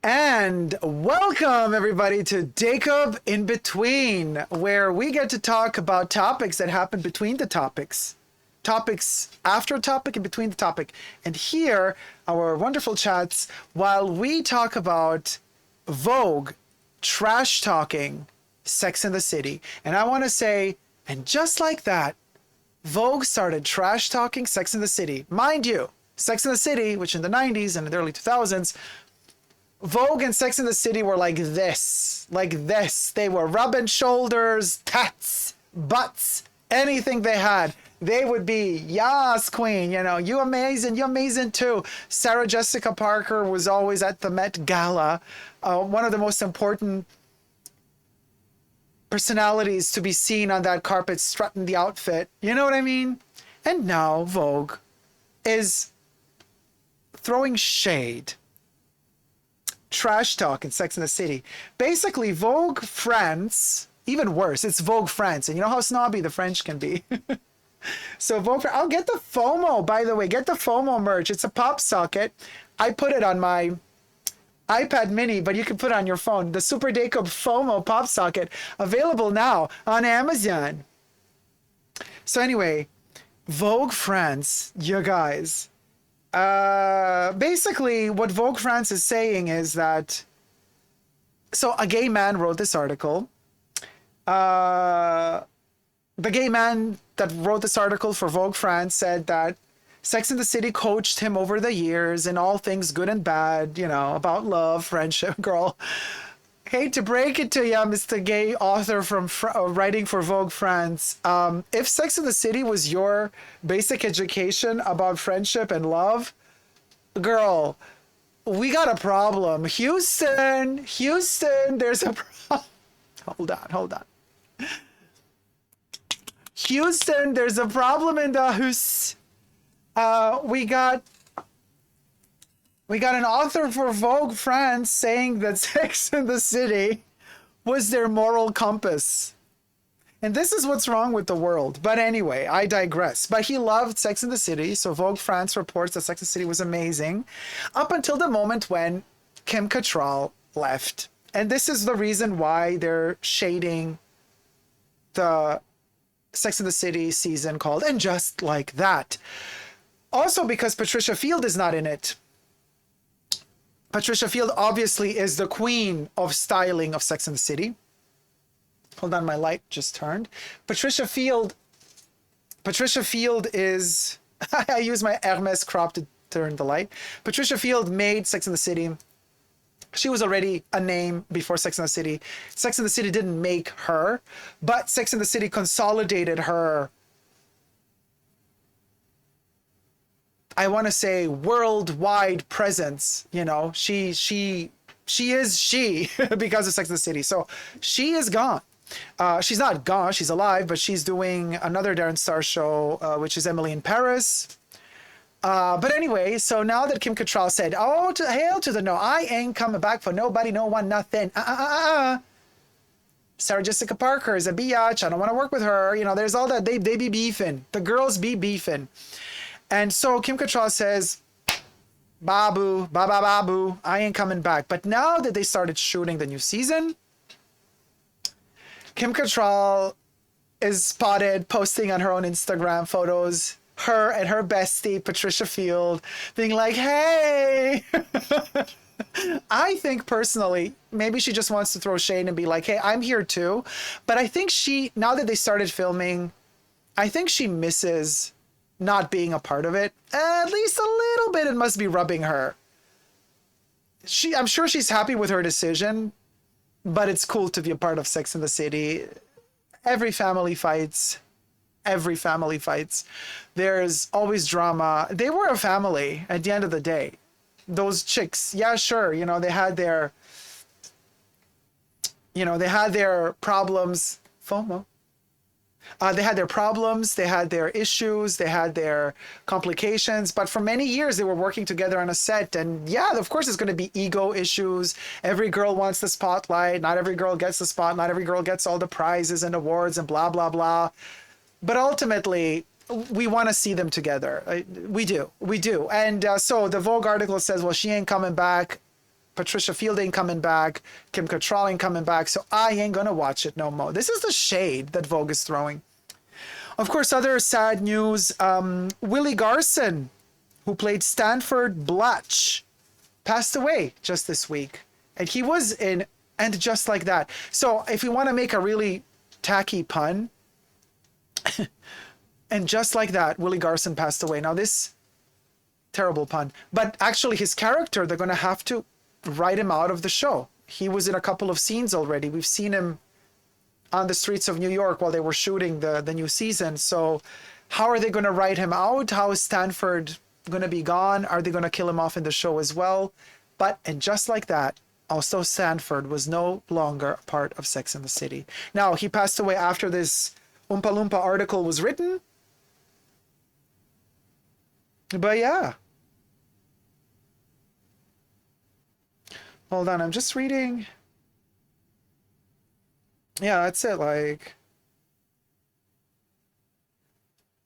And welcome everybody to Dacob in Between, where we get to talk about topics that happen between the topics. Topics after a topic and between the topic. And here, our wonderful chats, while we talk about Vogue trash talking Sex and the City. And I want to say, and just like that, Vogue started trash talking Sex and the City. Mind you, Sex and the City, which in the 90s and in the early 2000s, Vogue and Sex and the City were like this. They were rubbing shoulders, tats, butts, anything they had. They would be, yes, queen, you amazing too. Sarah Jessica Parker was always at the Met Gala. One of the most important personalities to be seen on that carpet strutting the outfit. You know what I mean? And now Vogue is throwing shade. Trash talk in Sex and the City. Basically, Vogue France, even worse, it's Vogue France. And you know how snobby the French can be. So Vogue France, I'll get the FOMO, by the way. Get the FOMO merch. It's a pop socket. I put it on my iPad mini, but you can put it on your phone. The Super Dacob FOMO pop socket, available now on Amazon. So anyway, Vogue France, you guys. Basically what Vogue France is saying is that, so a gay man wrote this article. The gay man that wrote this article for Vogue France said that Sex and the City coached him over the years in all things good and bad, about love, friendship. Girl, hate to break it to you, Mr. Gay author from writing for Vogue France. If Sex and the City was your basic education about friendship and love, girl, we got a problem. Houston, there's a problem. Hold on. Houston, there's a problem in the house. We got an author for Vogue France saying that Sex and the City was their moral compass. And this is what's wrong with the world. But anyway, I digress. But he loved Sex and the City, so Vogue France reports that Sex and the City was amazing, up until the moment when Kim Cattrall left. And this is the reason why they're shading the Sex and the City season called And Just Like That. Also because Patricia Field is not in it. Patricia Field obviously is the queen of styling of Sex and the City. Hold on, my light just turned. Patricia Field is, I use my Hermes crop to turn the light. Patricia Field made Sex and the City. She was already a name before Sex and the City. Sex and the City didn't make her, but Sex and the City consolidated her, I want to say, worldwide presence. She is she because of Sex and the City. So she is gone. She's not gone, she's alive, but she's doing another Darren Star show, which is Emily in Paris. But anyway, so now that Kim Cattrall said, oh, hail to the no, I ain't coming back for nobody, no one, nothing. Sarah Jessica Parker is a biatch. I don't want to work with her. There's all that. They be beefing. The girls be beefing. And so Kim Cattrall says, babu, I ain't coming back. But now that they started shooting the new season, Kim Cattrall is spotted posting on her own Instagram photos, her and her bestie, Patricia Field, being like, hey. I think personally, maybe she just wants to throw shade and be like, hey, I'm here too. But I think now that they started filming, I think she misses not being a part of it. At least a little bit, it must be rubbing her. I'm sure she's happy with her decision, but it's cool to be a part of Sex and the City. Every family fights. There's always drama. They were a family at the end of the day. Those chicks, yeah, sure. They had their problems. FOMO. They had their problems, they had their issues, they had their complications, but for many years they were working together on a set. And yeah, of course, there's going to be ego issues. Every girl wants the spotlight. Not every girl gets the spot. Not every girl gets all the prizes and awards and blah, blah, blah. But ultimately, we want to see them together. We do. And so the Vogue article says, well, she ain't coming back Patricia Field ain't coming back, Kim Cattrall ain't coming back, so I ain't gonna watch it no more. This is the shade that Vogue is throwing. Of course, other sad news, Willie Garson, who played Stanford Blatch, passed away just this week. And he was in And Just Like That. So if you want to make a really tacky pun, And Just Like That, Willie Garson passed away. Now this, terrible pun, but actually his character, they're going to have to write him out of the show. He was in a couple of scenes already. We've seen him on the streets of New York while they were shooting the new season. So how are they going to write him out? How is Stanford going to be gone? Are they going to kill him off in the show as well? But, and just like that, also Stanford was no longer a part of Sex and the City. Now, he passed away after this Oompa Loompa article was written. But yeah. Hold on, I'm just reading. Yeah, that's it, like.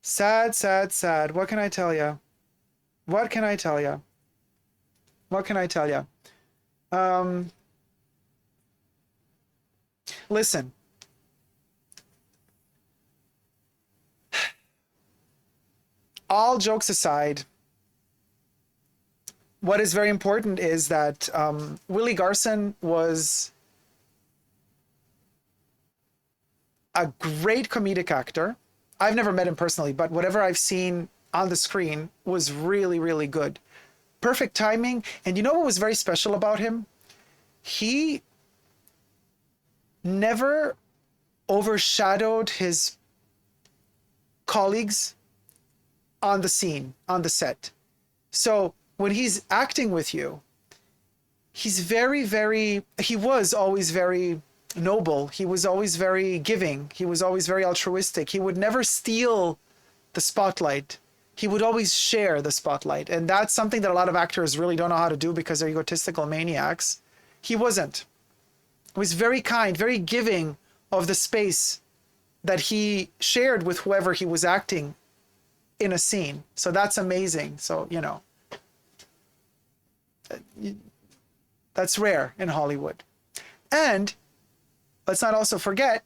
Sad, sad, sad. What can I tell you? What can I tell you? What can I tell you? Listen. All jokes aside, what is very important is that Willie Garson was a great comedic actor. I've never met him personally, but whatever I've seen on the screen was really, really good. Perfect timing. And you know what was very special about him? He never overshadowed his colleagues on the scene, on the set. So when he's acting with you, he's very, very, he was always very noble. He was always very giving. He was always very altruistic. He would never steal the spotlight. He would always share the spotlight. And that's something that a lot of actors really don't know how to do because they're egotistical maniacs. He wasn't. He was very kind, very giving of the space that he shared with whoever he was acting in a scene. So that's amazing. So, you know, that's rare in Hollywood. And let's not also forget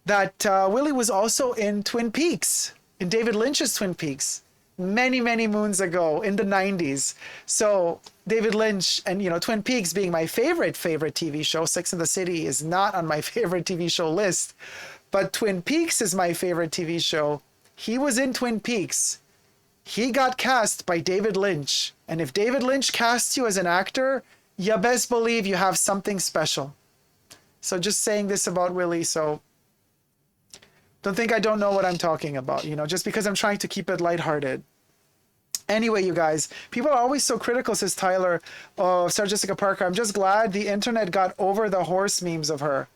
that Willie was also in Twin Peaks, in David Lynch's Twin Peaks, many, many moons ago in the 90s. So David Lynch and, you know, Twin Peaks being my favorite TV show. Sex and the City is not on my favorite TV show list, but Twin Peaks is my favorite TV show. He was in Twin Peaks. He got cast by David Lynch. And if David Lynch casts you as an actor, you best believe you have something special. So just saying this about Willie, so don't think I don't know what I'm talking about, you know, just because I'm trying to keep it lighthearted. Anyway, you guys, people are always so critical, says Tyler, of Sarah Jessica Parker. I'm just glad the internet got over the horse memes of her.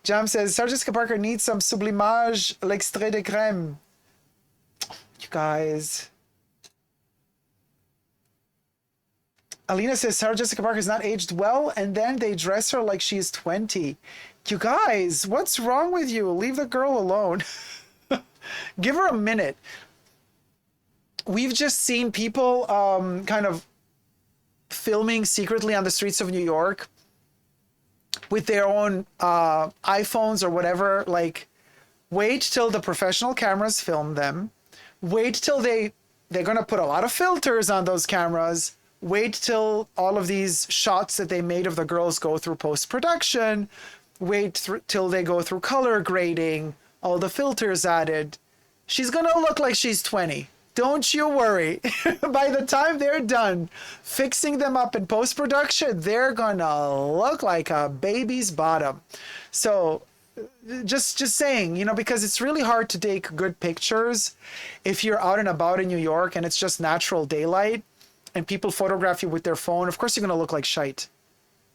Jam says, Sarah Jessica Parker needs some sublimage, l'extrait de crème. You guys. Alina says, Sarah Jessica Parker is not aged well, and then they dress her like she's 20. You guys, what's wrong with you? Leave the girl alone. Give her a minute. We've just seen people kind of filming secretly on the streets of New York with their own iPhones or whatever. Like, wait till the professional cameras film them. Wait till they're going to put a lot of filters on those cameras. Wait till all of these shots that they made of the girls go through post-production. Wait till they go through color grading, all the filters added. She's going to look like she's 20. Don't you worry. By the time they're done fixing them up in post-production, they're going to look like a baby's bottom. So just saying, you know, because it's really hard to take good pictures if you're out and about in New York and it's just natural daylight and people photograph you with their phone. Of course, you're going to look like shite.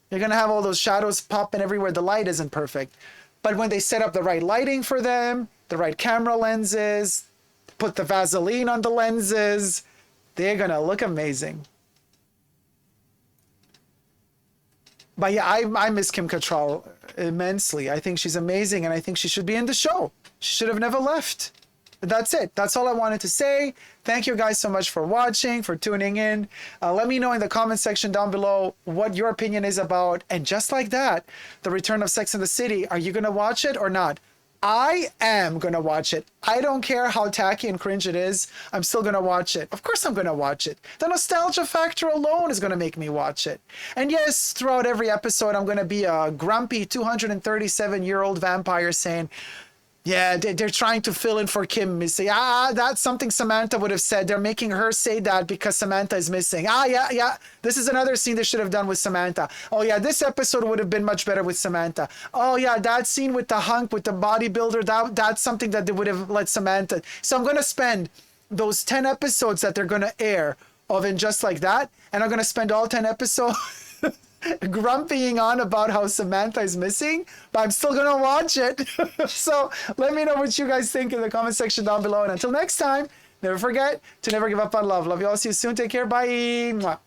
You're going to have all those shadows popping everywhere. The light isn't perfect. But when they set up the right lighting for them, the right camera lenses, put the Vaseline on the lenses, they're going to look amazing. But yeah, I miss Kim Cattrall immensely. I think she's amazing, and I think she should be in the show. She should have never left. That's it. That's all I wanted to say. Thank you guys so much for watching, for tuning in. Let me know in the comment section down below what your opinion is about. And just like that, the return of Sex and the City. Are you going to watch it or not? I am going to watch it. I don't care how tacky and cringe it is. I'm still going to watch it. Of course I'm going to watch it. The nostalgia factor alone is going to make me watch it. And yes, throughout every episode, I'm going to be a grumpy 237-year-old vampire saying, yeah, they're trying to fill in for Kim missing. That's something Samantha would have said. They're making her say that because Samantha is missing. Yeah. This is another scene they should have done with Samantha. Oh, yeah, this episode would have been much better with Samantha. Oh, yeah, that scene with the hunk, with the bodybuilder, that's something that they would have let Samantha. So I'm going to spend those 10 episodes that they're going to air of In Just Like That, and I'm going to spend all 10 episodes grumpying on about how Samantha is missing, but I'm still gonna watch it. So let me know what you guys think in the comment section down below. And until next time, never forget to never give up on love. Love you all. See you soon. Take care. Bye. Mwah.